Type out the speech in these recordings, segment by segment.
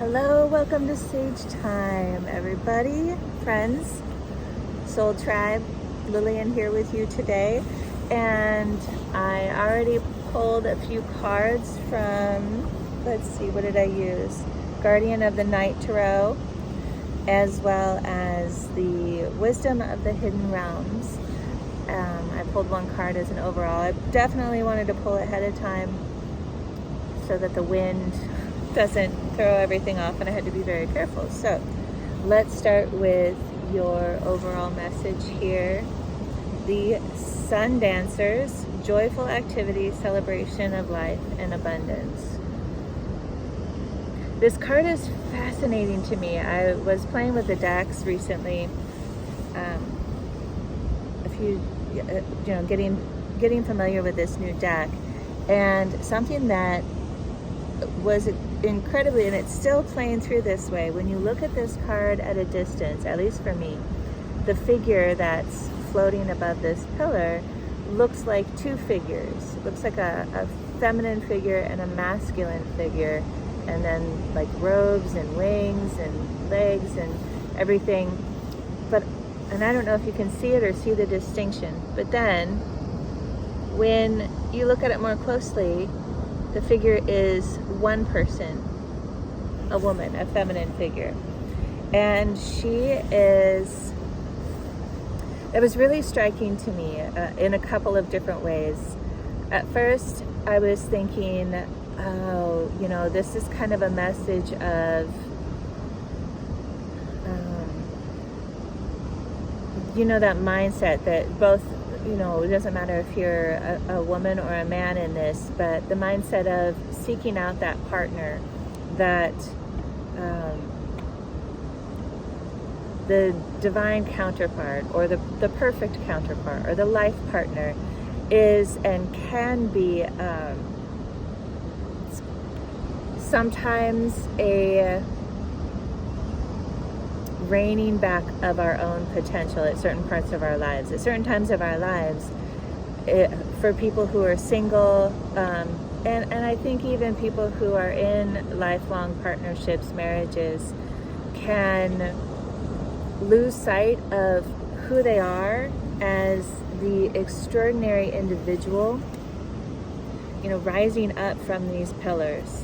Hello, welcome to Sage Time, everybody, friends, Soul Tribe. Lillian here with you today, and I already pulled a few cards from, let's see, what did I use? Guardian of the Night Tarot, as well as the Wisdom of the Hidden Realms. I pulled one card as an overall. I definitely wanted to pull ahead of time so that the wind doesn't throw everything off, and I had to be very careful. So let's start with your overall message here. The Sun Dancers, joyful activity, celebration of life and abundance. This card is fascinating to me. I was playing with the decks recently, getting familiar with this new deck, and something that was incredibly, and it's still playing through this way, when you look at this card at a distance, at least for me, the figure that's floating above this pillar looks like two figures. It looks like a feminine figure and a masculine figure, and then like robes and wings and legs and everything. And I don't know if you can see it or see the distinction, but then when you look at it more closely, the figure is one person, a woman, a feminine figure. And it was really striking to me in a couple of different ways. At first, I was thinking, this is kind of a message of, that mindset that both, it doesn't matter if you're a woman or a man in this, but the mindset of seeking out that partner, that the divine counterpart or the perfect counterpart or the life partner is and can be sometimes a reining back of our own potential at certain parts of our lives, at certain times of our lives. For people who are single, and I think even people who are in lifelong partnerships, marriages, can lose sight of who they are as the extraordinary individual, rising up from these pillars,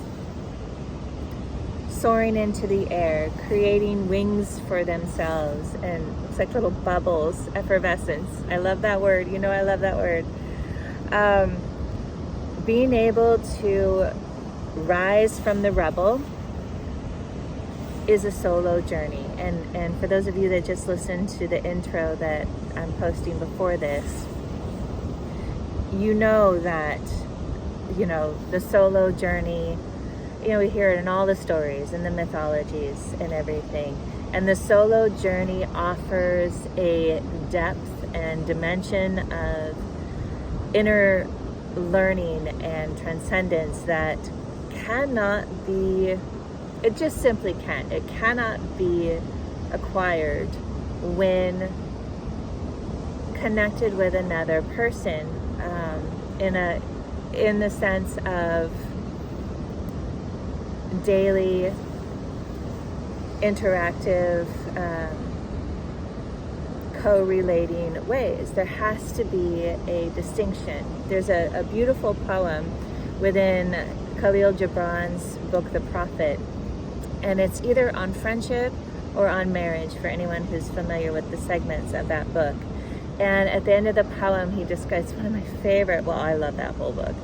soaring into the air, creating wings for themselves, and it's like little bubbles, effervescence. I love that word. I love that word. Being able to rise from the rubble is a solo journey. And for those of you that just listened to the intro that I'm posting before this, that, the solo journey, we hear it in all the stories and the mythologies and everything. And the solo journey offers a depth and dimension of inner learning and transcendence that it just simply can't. It cannot be acquired when connected with another person, in the sense of daily interactive co-relating ways. There has to be a distinction. There's a beautiful poem within Khalil Gibran's book The Prophet, and it's either on friendship or on marriage, for anyone who's familiar with the segments of that book. And at the end of the poem, he discusses one of my favorite, I love that whole book.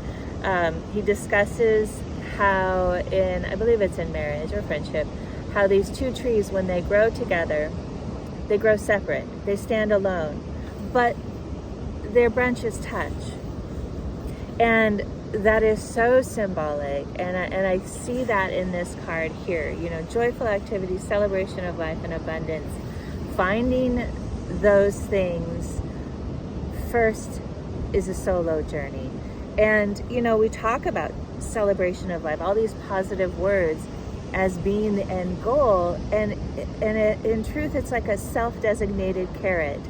He discusses how I believe it's in marriage or friendship, how these two trees, when they grow together, they grow separate. They stand alone, but their branches touch. And that is so symbolic. And I see that in this card here, joyful activity, celebration of life and abundance. Finding those things first is a solo journey. And, we talk about celebration of life, all these positive words as being the end goal, and in truth it's like a self-designated carrot.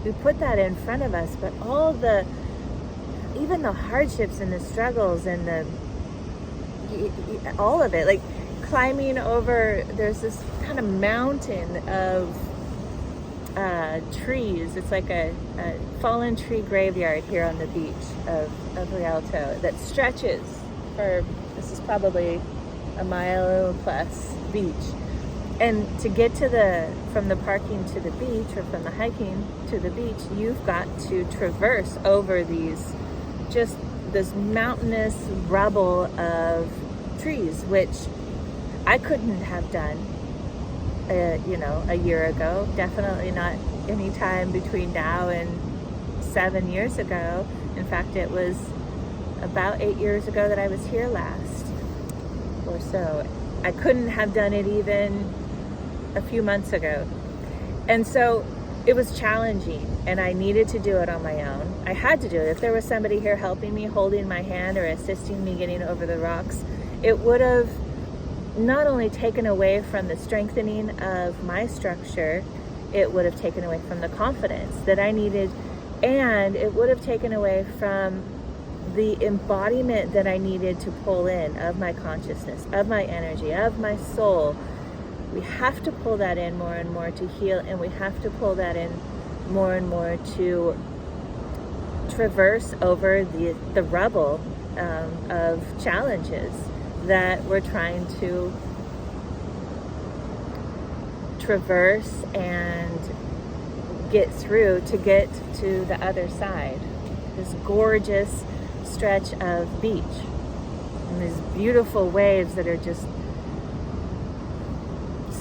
We put that in front of us, but even the hardships and the struggles and all of it, like climbing over, there's this kind of mountain of trees. It's like a fallen tree graveyard here on the beach of Rialto that stretches for, this is probably a mile plus beach. And to get to from the parking to the beach, or from the hiking to the beach, you've got to traverse over this mountainous rubble of trees, which I couldn't have done, a year ago. Definitely not any time between now and 7 years ago. In fact, it was about 8 years ago that I was here last, or so. I couldn't have done it even a few months ago. And so it was challenging, and I needed to do it on my own. I had to do it. If there was somebody here helping me, holding my hand, or assisting me getting over the rocks, it would have not only taken away from the strengthening of my structure, it would have taken away from the confidence that I needed, and it would have taken away from the embodiment that I needed to pull in of my consciousness, of my energy, of my soul. We have to pull that in more and more to heal, and we have to pull that in more and more to traverse over the rubble of challenges that we're trying to traverse and get through to get to the other side. This gorgeous stretch of beach and these beautiful waves that are just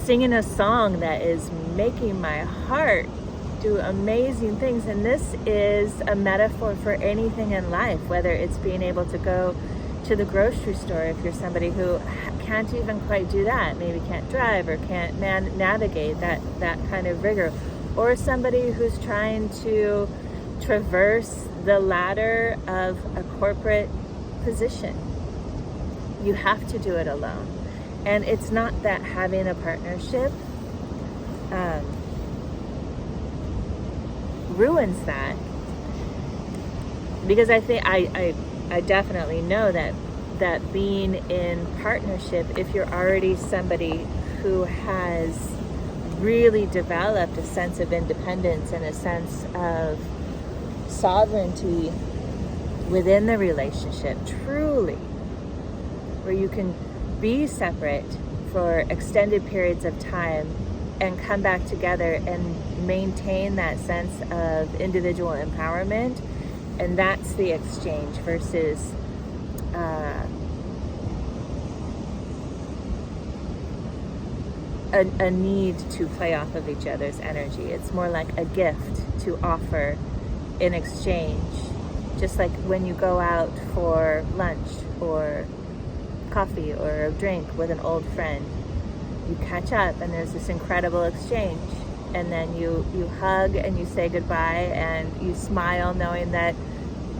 singing a song that is making my heart do amazing things. And this is a metaphor for anything in life, whether it's being able to go to the grocery store if you're somebody who can't even quite do that, maybe can't drive or can't navigate that kind of rigor, or somebody who's trying to traverse the ladder of a corporate position. You have to do it alone. And it's not that having a partnership ruins that, because I think I definitely know that being in partnership, if you're already somebody who has really developed a sense of independence and a sense of sovereignty within the relationship, truly, where you can be separate for extended periods of time and come back together and maintain that sense of individual empowerment, and that's the exchange versus a need to play off of each other's energy. It's more like a gift to offer in exchange, just like when you go out for lunch or coffee or a drink with an old friend. You catch up and there's this incredible exchange, and then you hug and you say goodbye and you smile, knowing that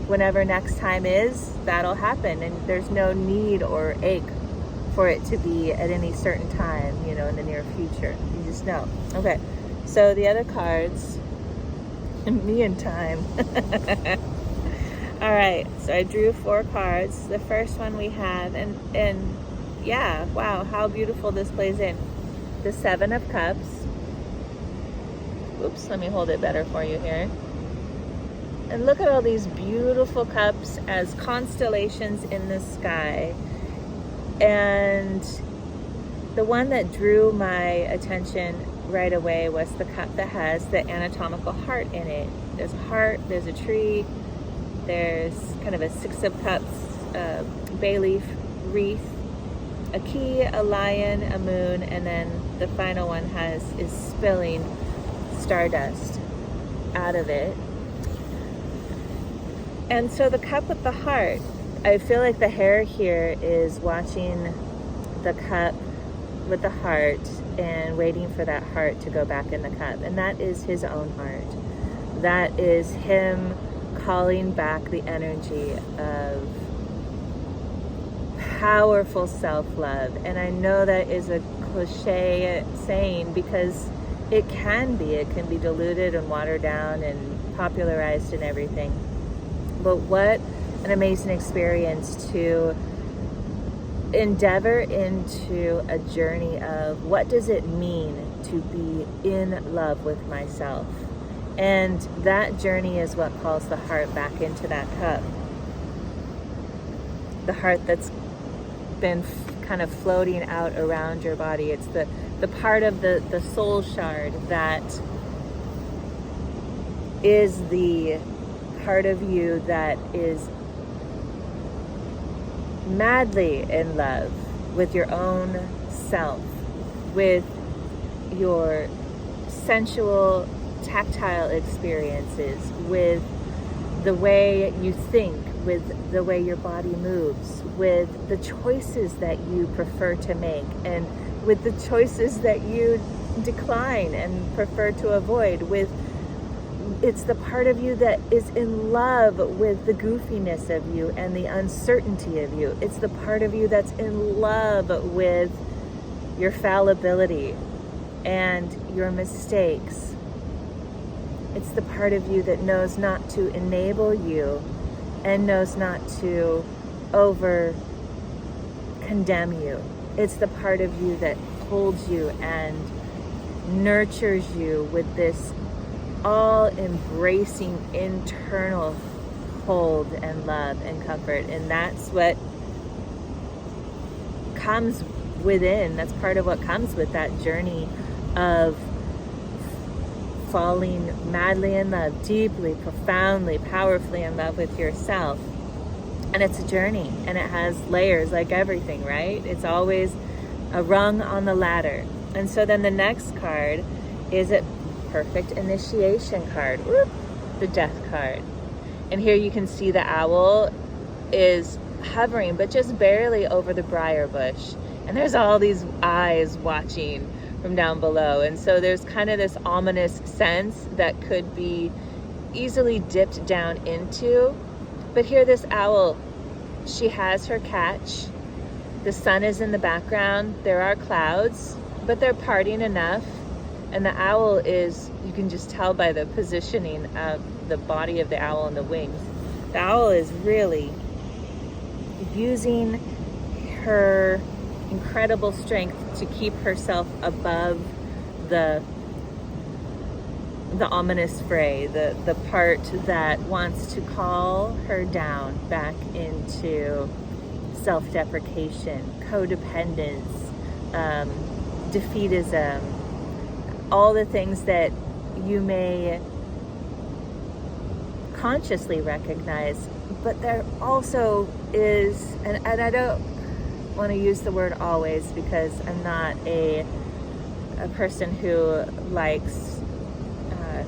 whenever next time is, that'll happen, and there's no need or ache for it to be at any certain time, in the near future. You just know. Okay, so the other cards, me and time. All right, so I drew 4 cards. The first one we have, and yeah, wow, how beautiful this plays in. The 7 of Cups. Oops, let me hold it better for you here. And look at all these beautiful cups as constellations in the sky. And the one that drew my attention right away was the cup that has the anatomical heart in it. There's a heart, there's a tree, there's kind of a 6 of Cups, bay leaf wreath, a key, a lion, a moon, and then the final one is spilling stardust out of it. And so the cup with the heart, I feel like the hare here is watching the cup with the heart and waiting for that heart to go back in the cup. And that is his own heart. That is him calling back the energy of powerful self-love. And I know that is a cliche saying, because it can be diluted and watered down and popularized and everything. But what an amazing experience to endeavor into a journey of what does it mean to be in love with myself. And that journey is what calls the heart back into that cup. The heart that's been kind of floating out around your body. It's the part of the soul shard that is the part of you that is madly in love with your own self, with your sensual, tactile experiences, with the way you think, with the way your body moves, with the choices that you prefer to make, and with the choices that you decline and prefer to avoid. It's the part of you that is in love with the goofiness of you and the uncertainty of you. It's the part of you that's in love with your fallibility and your mistakes. It's the part of you that knows not to enable you and knows not to over condemn you. It's the part of you that holds you and nurtures you with this all embracing internal hold and love and comfort. And that's what comes within, that's part of what comes with that journey of falling madly in love, deeply, profoundly, powerfully in love with yourself. And it's a journey, and it has layers like everything, right? It's always a rung on the ladder. And so then the next card is a perfect initiation card. Whoop, the death card. And here you can see the owl is hovering, but just barely over the briar bush. And there's all these eyes watching from down below. And so there's kind of this ominous sense that could be easily dipped down into. But here this owl, she has her catch. The sun is in the background. There are clouds, but they're parting enough. And the owl is, you can just tell by the positioning of the body of the owl and the wings. The owl is really using her incredible strength to keep herself above the ominous fray, the part that wants to call her down back into self-deprecation, codependence, defeatism, all the things that you may consciously recognize. But there also is, and I don't want to use the word always because I'm not a person who likes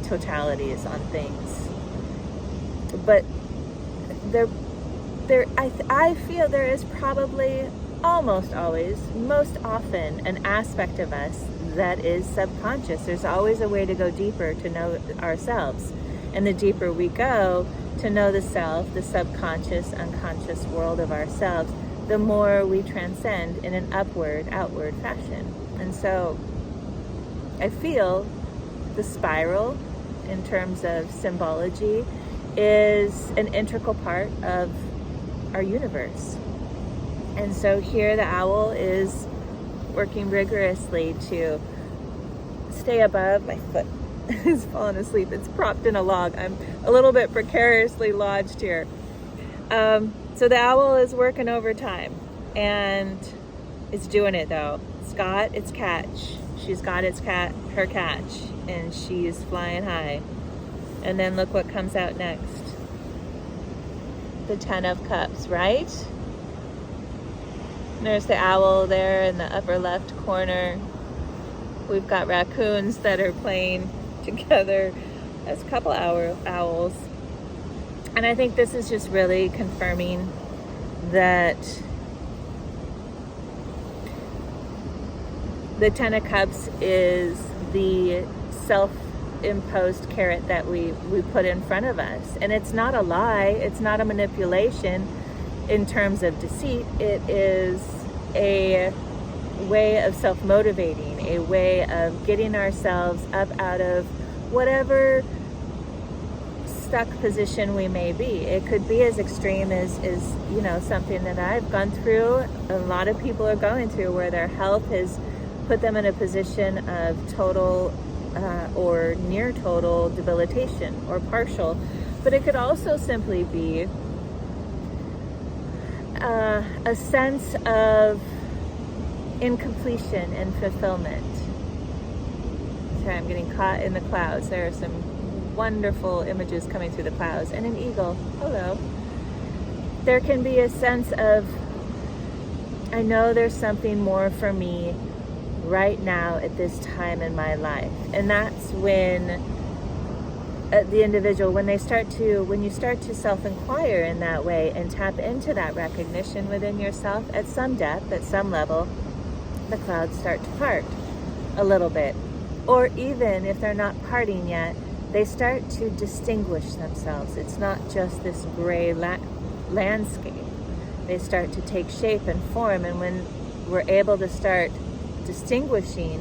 totalities on things, but I feel there is probably almost always, most often, an aspect of us that is subconscious. There's always a way to go deeper to know ourselves, and the deeper we go to know the self, the subconscious, unconscious world of ourselves, the more we transcend in an upward, outward fashion. And so I feel the spiral, in terms of symbology, is an integral part of our universe. And so here the owl is working rigorously to stay above. My foot is falling asleep. It's propped in a log. I'm a little bit precariously lodged here. So the owl is working overtime, and it's doing it though. It's got its catch. She's got her catch, and she's flying high. And then look what comes out next. The 10 of Cups, right? There's the owl there in the upper left corner. We've got raccoons that are playing together as a couple owls. And I think this is just really confirming that the 10 of Cups is the self-imposed carrot that we put in front of us. And it's not a lie. It's not a manipulation in terms of deceit. It is a way of self-motivating, a way of getting ourselves up out of whatever stuck position we may be. It could be as extreme as you know, something that I've gone through, a lot of people are going through, where their health has put them in a position of total or near total debilitation or partial. But it could also simply be a sense of incompletion and fulfillment. Okay, I'm getting caught in the clouds. There are some wonderful images coming through the clouds. And an eagle, hello. There can be a sense of, I know there's something more for me right now at this time in my life. And that's when the individual, when you start to self-inquire in that way and tap into that recognition within yourself at some depth, at some level, the clouds start to part a little bit. Or even if they're not parting yet, they start to distinguish themselves. It's not just this gray landscape. They start to take shape and form, and when we're able to start distinguishing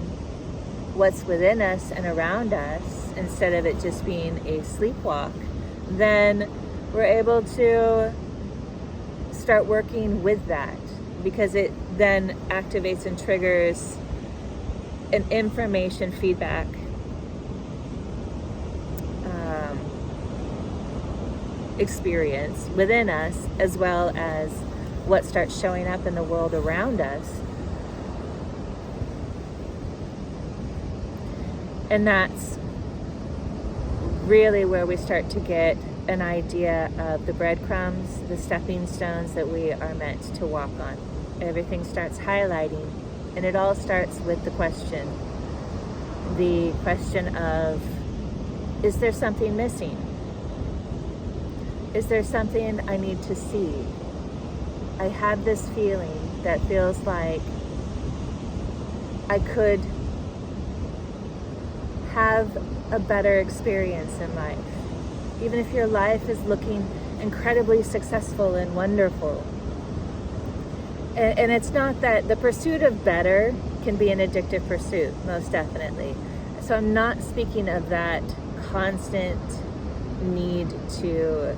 what's within us and around us, instead of it just being a sleepwalk, then we're able to start working with that, because it then activates and triggers an information feedback experience within us, as well as what starts showing up in the world around us. And that's really where we start to get an idea of the breadcrumbs, the stepping stones that we are meant to walk on. Everything starts highlighting, and it all starts with the question of, is there something missing? Is there something I need to see? I have this feeling that feels like I could have a better experience in life. Even if your life is looking incredibly successful and wonderful. And it's not that the pursuit of better can be an addictive pursuit, most definitely. So I'm not speaking of that constant need to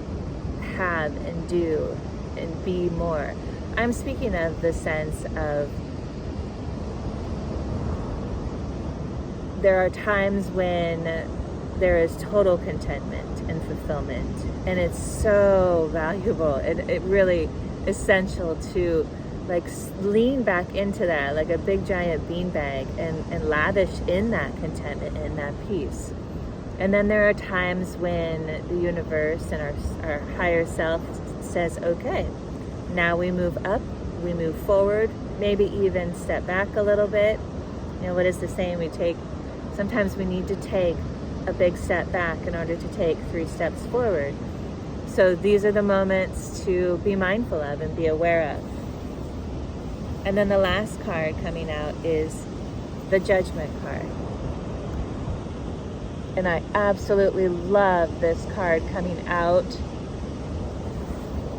have and do and be more. I'm speaking of the sense of, there are times when there is total contentment and fulfillment, and it's so valuable. It really essential to like lean back into that like a big giant beanbag and lavish in that contentment and that peace. And then there are times when the universe and our higher self says, okay, now we move up, we move forward, maybe even step back a little bit. You know, what is the saying? Sometimes we need to take a big step back in order to take 3 steps forward. So these are the moments to be mindful of and be aware of. And then the last card coming out is the Judgment card. And I absolutely love this card coming out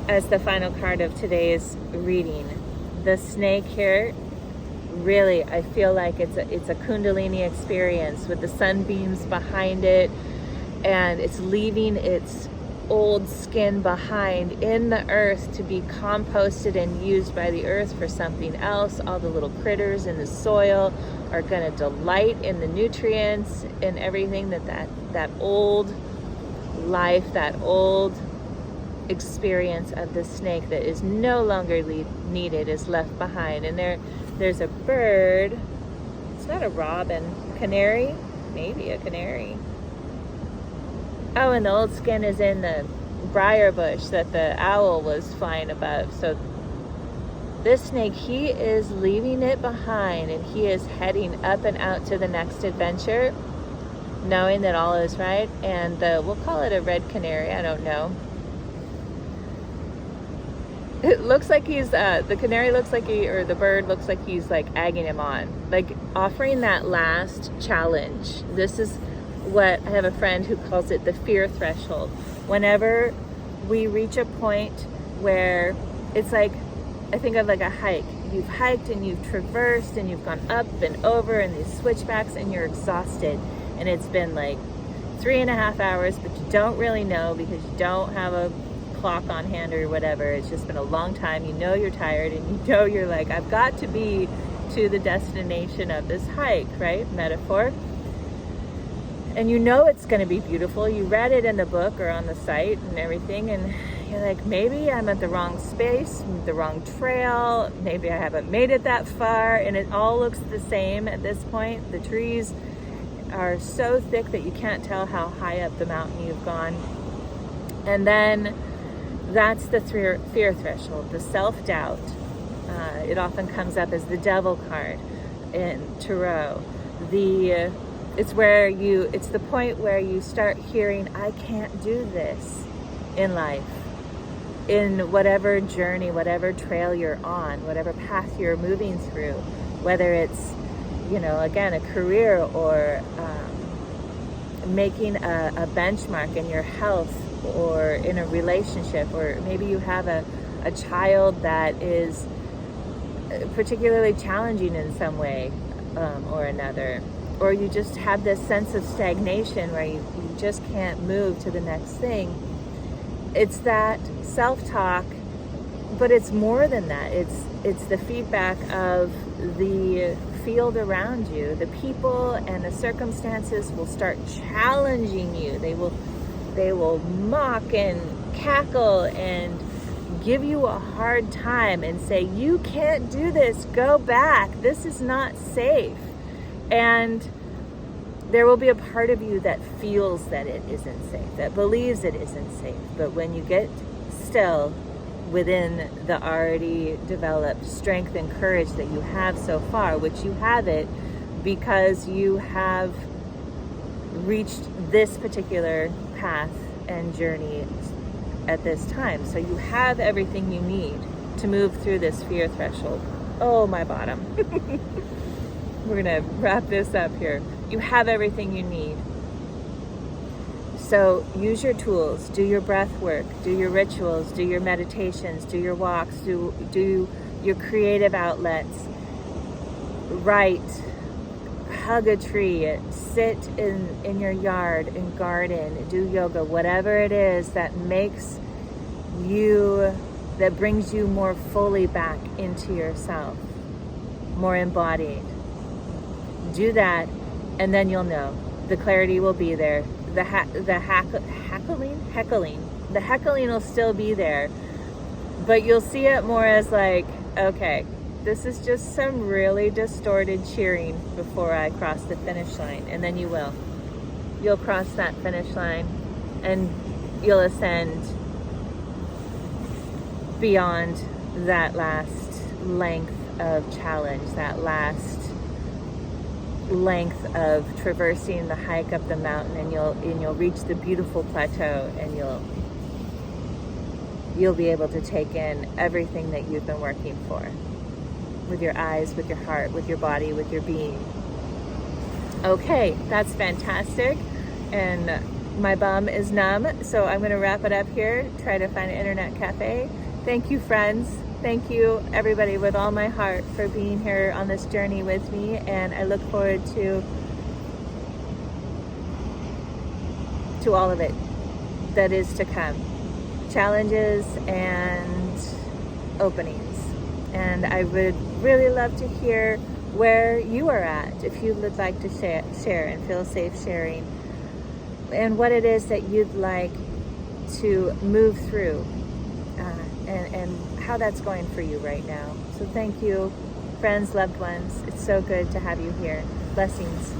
as the final card of today's reading. The snake here, really, I feel like it's a Kundalini experience with the sunbeams behind it, and it's leaving its old skin behind in the earth to be composted and used by the earth for something else. All the little critters in the soil are going to delight in the nutrients and everything that old life, that old experience of the snake that is no longer needed is left behind. And there's a bird. It's not a robin. Canary? Maybe a canary. Oh, and the old skin is in the briar bush that the owl was flying above. So this snake, he is leaving it behind, and he is heading up and out to the next adventure, knowing that all is right. And we'll call it a red canary, I don't know. It looks like he's, the canary looks like or the bird looks like he's like egging him on, like offering that last challenge. This is what I have a friend who calls it the fear threshold. Whenever we reach a point where it's like, I think of like a hike. You've hiked and you've traversed and you've gone up and over and these switchbacks and you're exhausted. And it's been like 3.5 hours, but you don't really know because you don't have a clock on hand or whatever. It's just been a long time. You know you're tired, and you know you're like, I've got to be to the destination of this hike, right? Metaphor. And you know it's going to be beautiful. You read it in the book or on the site and everything, and you're like, maybe I'm at the wrong space, the wrong trail, maybe I haven't made it that far, and it all looks the same at this point. The trees are so thick that you can't tell how high up the mountain you've gone. And then that's the fear threshold, the self-doubt. It often comes up as the devil card in Tarot. It's the point where you start hearing, I can't do this in life, in whatever journey, whatever trail you're on, whatever path you're moving through, whether it's, again, a career or making a benchmark in your health or in a relationship, or maybe you have a child that is particularly challenging in some way or another, or you just have this sense of stagnation where you just can't move to the next thing. It's that self-talk, but it's more than that. It's the feedback of the field around you. The people and the circumstances will start challenging you. They will mock and cackle and give you a hard time and say, you can't do this, go back, this is not safe. And there will be a part of you that feels that it isn't safe, that believes it isn't safe. But when you get still within the already developed strength and courage that you have so far, which you have it because you have reached this particular path and journey at this time. So you have everything you need to move through this fear threshold. Oh, my bottom. We're going to wrap this up here. You have everything you need. So use your tools, do your breath work, do your rituals, do your meditations, do your walks, do your creative outlets, write, hug a tree, sit in your yard and garden, do yoga, whatever it is that makes you, that brings you more fully back into yourself, more embodied. Do that, and then you'll know. The clarity will be there. The heckling will still be there, but you'll see it more as like, okay, this is just some really distorted cheering before I cross the finish line. And then you'll cross that finish line and you'll ascend beyond that last length of challenge, that last length of traversing the hike up the mountain, and you'll reach the beautiful plateau, and you'll be able to take in everything that you've been working for, with your eyes, with your heart, with your body, with your being. Okay, that's fantastic. And my bum is numb, so I'm going to wrap it up here, try to find an internet cafe. Thank you, friends. Thank you, everybody, with all my heart for being here on this journey with me, and I look forward to all of it that is to come. Challenges and openings. And I would really love to hear where you are at, if you would like to share and feel safe sharing, and what it is that you'd like to move through, and how that's going for you right now. So thank you, friends, loved ones. It's so good to have you here. Blessings.